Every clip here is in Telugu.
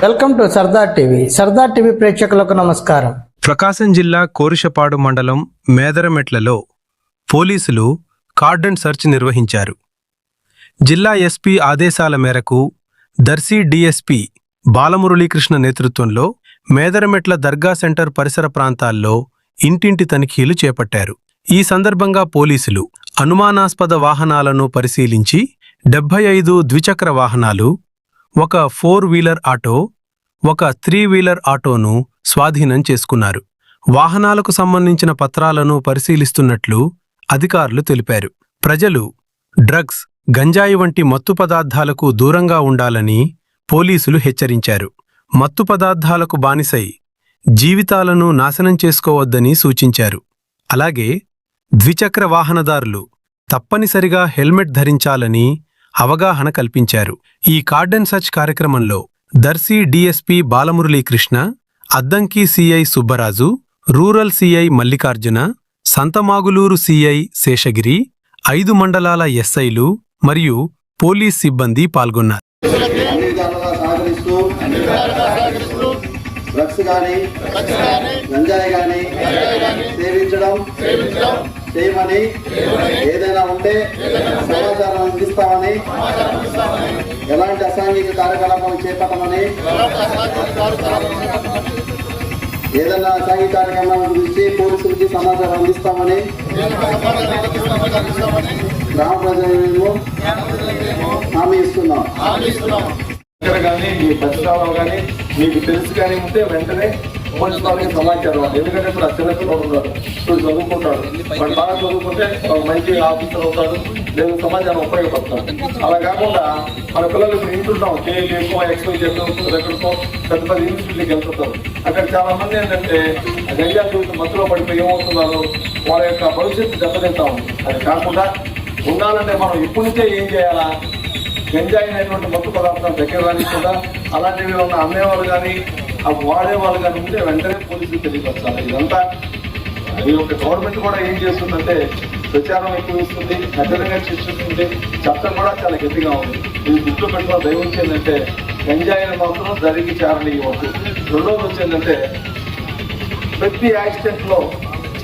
Welcome to Sardar TV. Sardar TV ప్రేక్షకులకు నమస్కారం. ప్రకాశం జిల్లా కోరిషపాడు మండలం మేదరమెట్లలో పోలీసులు కార్డన్ సెర్చ్ నిర్వహించారు. జిల్లా ఎస్పీ ఆదేశాల మేరకు దర్శి డీఎస్పీ బాలమురళీకృష్ణ నేతృత్వంలో మేదరమెట్ల దర్గా సెంటర్ పరిసర ప్రాంతాల్లో ఇంటింటి తనిఖీలు చేపట్టారు. ఈ సందర్భంగా పోలీసులు అనుమానాస్పద వాహనాలను పరిశీలించి 75 ద్విచక్ర వాహనాలు, ఒక 4-వీలర్ ఆటో, ఒక 3-వీలర్ ఆటోను స్వాధీనం చేసుకున్నారు. వాహనాలకు సంబంధించిన పత్రాలను పరిశీలిస్తున్నట్లు అధికారులు తెలిపారు. ప్రజలు డ్రగ్స్, గంజాయి వంటి మత్తు పదార్థాలకు దూరంగా ఉండాలని పోలీసులు హెచ్చరించారు. మత్తు పదార్థాలకు బానిసై జీవితాలను నాశనం చేసుకోవద్దని సూచించారు. అలాగే ద్విచక్ర వాహనదారులు తప్పనిసరిగా హెల్మెట్ ధరించాలని అవగాహన కల్పించారు. ఈ కార్డన్ సెర్చ్ కార్యక్రమంలో Darsi DSP Balamuralikrishna, Addanki CI Subbaraju, rural CI Mallikarjuna, Santhamaguluru CI Seshagiri, 5 మండలాల ఎస్ఐలు మరియు పోలీస్ సిబ్బంది పాల్గొన్నారు. డ్రగ్స్ కానీ గంజాయి కానీ సేవించడం చేయమని, ఏదైనా ఉంటే సమాచారం అందిస్తామని, ఎలాంటి అసాంఘిక కార్యకలాపాలు చేపట్టమని, ఏదైనా అసాంఘిక కార్యక్రమాల గురించి పోలీసులకి సమాచారం అందిస్తామని గ్రామ ప్రజలను హామీ ఇస్తున్నాం. కానీ మీ పరిసరాలు కానీ మీకు తెలుసు కానీ ఉంటే వెంటనే పోలీసు వాళ్ళకి సమాచారం. ఎందుకంటే ఇప్పుడు ఆ చిన్నపిల్లలు ఉన్నారు, ఇప్పుడు చదువుకుంటాడు, వాడు బాగా చదువుకుంటే మంచి ఆఫీసర్ అవుతాడు, లేదు సమాచారం ఉపయోగపడతాడు. అలా కాకుండా మన పిల్లలు ఇప్పుడు ఇంటుంటాం, ఎక్కువ ఎక్స్ప్లెయిన్ చేస్తాం, ఎక్కడికో పెద్ద పెద్ద యూనివర్సిటీకి వెళ్తుంటారు. అక్కడ చాలా మంది ఏంటంటే గంజా చూసి మధ్యలో పడిపోయి ఏమవుతున్నారు, వాళ్ళ యొక్క భవిష్యత్తు దెబ్బతింటా ఉంది. అది కాకుండా ఉండాలంటే మనం ఇప్పటి నుంచే ఏం చేయాలా, గంజాయి అనేటువంటి మత్తు పదార్థాలు దగ్గర రానికుండా అలాంటివి ఉన్న అమ్మేవాళ్ళు కానీ వాడేవాళ్ళు కానీ ఉంటే వెంటనే పోలీసులు తెలియపరచాలి. ఇదంతా ఈ యొక్క గవర్నమెంట్ కూడా ఏం చేస్తుందంటే ప్రచారం ఎక్కువ ఇస్తుంది, కఠినంగా చేస్తుంది, చట్టం కూడా చాలా గట్టిగా ఉంది. ఇది దృష్టిలో పెట్టుకున్న దయవుంచి ఏంటంటే గంజాయిని మాత్రం జరిగి చేరనివ్వద్దు. రెండోది వచ్చేందంటే ప్రతి యాక్సిడెంట్లో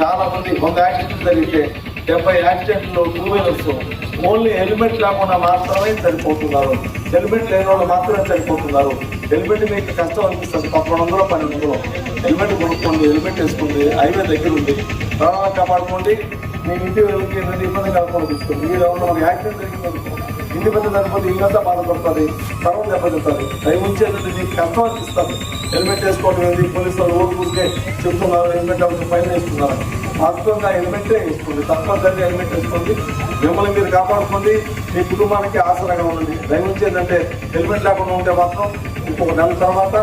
చాలా మంది 100 యాక్సిడెంట్లు జరిగితే 70 యాక్సిడెంట్లో 2 వీలర్స్ ఓన్లీ హెల్మెట్ లేకుండా మాత్రమే చనిపోతున్నారు. హెల్మెట్ లేని వాళ్ళు మాత్రమే చనిపోతున్నారు. హెల్మెట్ మీకు కష్టం అనిపిస్తుంది, 1100 1200 హెల్మెట్ కొనుక్కోండి, హెల్మెట్ వేసుకోండి, హైవే దగ్గర ఉంది, ప్రాణాలను కాపాడుకోండి. మీ ఇంటి వెళ్ళి ఇబ్బంది కలగకుండా తీసుకోండి. మీరు ఎవరు ఒక యాక్సిడెంట్ జరిగిందనుకో, ఇంటి పెద్ద చనిపోతే ఇల్లంతా బాధపడుతుంది, తర్వాత దెబ్బతింటుంది. దయవుంచేది మీకు కష్టం అనిపిస్తుంది. హెల్మెట్ వేసుకోవడం ఏంటి, పోలీసు వాళ్ళు ఓటు కూర్చే చెప్తున్నారు, హెల్మెట్ అవసరం ఫైన్ వేస్తున్నారు. వాస్తవంగా హెల్మెటే వేసుకోండి, తప్పనిసరిగా హెల్మెట్ వేసుకోండి. మిమ్మల్ని మీరు కాపాడుకోండి, మీ కుటుంబానికి ఆసరాగా ఉండండి. దయవుంచి ఏంటంటే హెల్మెట్ లేకుండా ఉంటే మాత్రం ఇంకొక నెల తర్వాత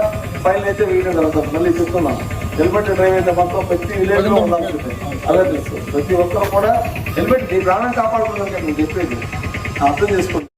ఫైన్ అయితే వేయడం జరుగుతుంది. మళ్ళీ చెప్తున్నాను, హెల్మెట్ డ్రైవ్ అయితే మాత్రం ప్రతి విలేజ్లో ఉండాల్సిందే. అదే తెలుసు, ప్రతి ఒక్కరు కూడా హెల్మెట్ మీ ప్రాణం కాపాడుకోవడానికి నేను చెప్పేది అర్థం చేసుకోండి.